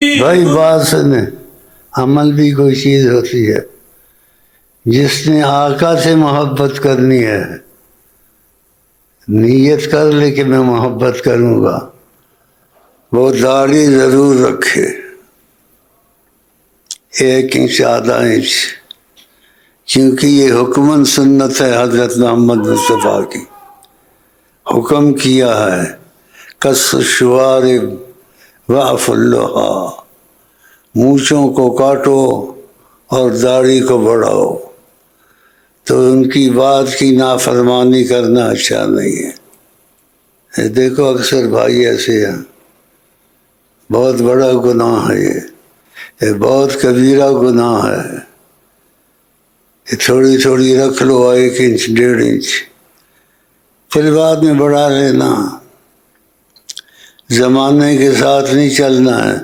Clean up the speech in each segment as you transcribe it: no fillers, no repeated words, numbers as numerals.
بھائی بات سنے، عمل بھی کوئی چیز ہوتی ہے۔ جس نے آقا سے محبت کرنی ہے نیت کر لے کہ میں محبت کروں گا، وہ داڑھی ضرور رکھے، 1 انچ آدھا انچ، کیونکہ یہ حکمن سنت ہے حضرت محمد مصطفیٰ کی۔ حکم کیا ہے قص الشوارب واعف اللحیٰ، مونچھوں کو کاٹو اور داڑھی کو بڑھاؤ، تو ان کی بات کی نافرمانی کرنا اچھا نہیں ہے۔ دیکھو اکثر بھائی ایسے ہیں، بہت بڑا گناہ ہے یہ بہت کبیرہ گناہ ہے۔ یہ تھوڑی تھوڑی رکھ لو، 1 انچ 1.5 انچ، پھر بعد میں بڑھا لینا۔ زمانے کے ساتھ نہیں چلنا ہے،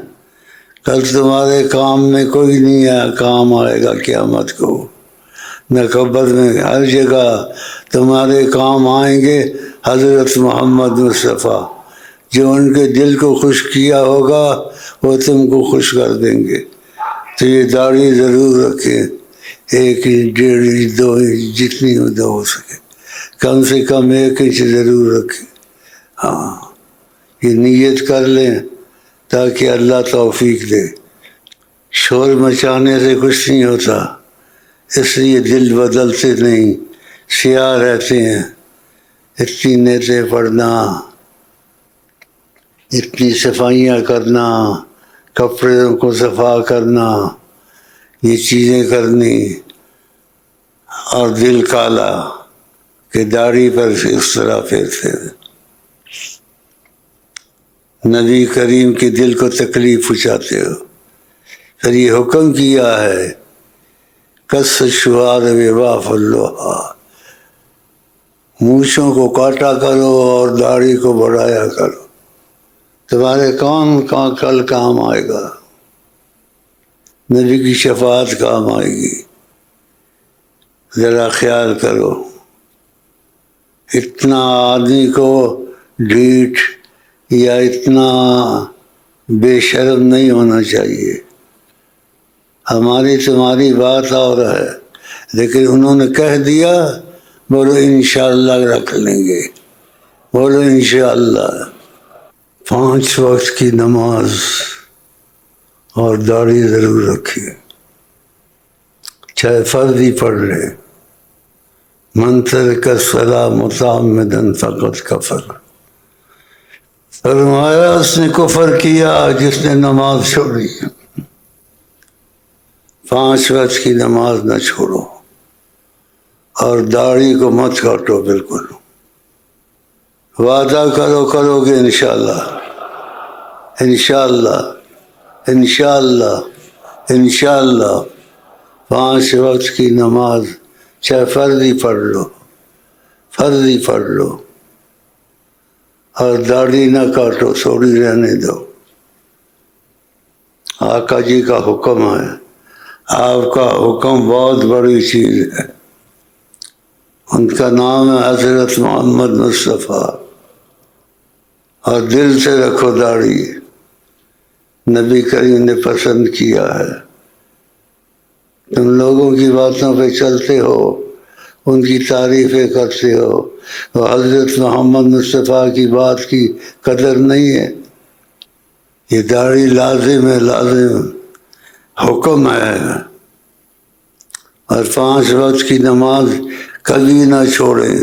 کل تمہارے کام میں کوئی نہیں کام آئے گا قیامت کو، نہ قبر میں، ہر جگہ تمہارے کام آئیں گے حضرت محمد مصطفیٰ۔ جو ان کے دل کو خوش کیا ہوگا وہ تم کو خوش کر دیں گے۔ تو یہ داڑھی ضرور رکھیں، 1 انچ 1.5 انچ 2 انچ جتنی ہو سکے، کم سے کم 1 انچ ضرور رکھیں۔ ہاں، یہ نیت کر لیں تاکہ اللہ توفیق دے۔ شور مچانے سے کچھ نہیں ہوتا، اس لیے دل بدلتے نہیں، سیاہ رہتے ہیں۔ اتنی نیتیں پڑھنا، اتنی صفائیاں کرنا، کپڑوں کو صفا کرنا، یہ چیزیں کرنی، اور دل کالا کہ داڑھی پر اس طرح پھیرتے تھے۔ نبی کریم کے دل کو تکلیف پہنچاتے ہو۔ پھر یہ حکم کیا ہے قص الشوارب واعف اللحیٰ، مونچھوں کو کاٹا کرو اور داڑھی کو بڑھایا کرو، تمہارے کون کل کام آئے گا، نبی کی شفاعت کام آئے گی۔ ذرا خیال کرو، اتنا آدمی کو ڈھیٹ یا اتنا بے شرم نہیں ہونا چاہیے۔ ہماری تمہاری بات اور ہے، لیکن انہوں نے کہہ دیا، بولو انشاءاللہ رکھ لیں گے، بولو انشاءاللہ۔ 5 وقت کی نماز اور داڑھی ضرور رکھیے، چاہے فرض ہی پڑھ لے۔ من ترک الصلاۃ متعمدا فقد کفر، فرمایا اس نے کفر کیا جس نے نماز چھوڑی۔ 5 وقت کی نماز نہ چھوڑو، اور داڑھی کو مت کاٹو بالکل۔ وعدہ کرو گے انشاءاللہ، انشاءاللہ، انشاءاللہ، انشاءاللہ۔ 5 وقت کی نماز چاہے فرض ہی پڑھ لو، فرض ہی پڑھ لو، اور داڑھی نہ کاٹو، تھوڑی رہنے دو۔ آقا جی کا حکم ہے، آپ کا حکم بہت بڑی چیز ہے۔ ان کا نام ہے حضرت محمد مصطفیٰ، اور دل سے رکھو داڑھی، نبی کریم نے پسند کیا ہے۔ تم لوگوں کی باتوں پہ چلتے ہو، ان کی تعریفیں کرتے ہو، وہ حضرت محمد مصطفیٰ کی بات کی قدر نہیں ہے۔ یہ داڑھی لازم ہے، لازم حکم ہے۔ اور 5 وقت کی نماز کبھی نہ چھوڑیں۔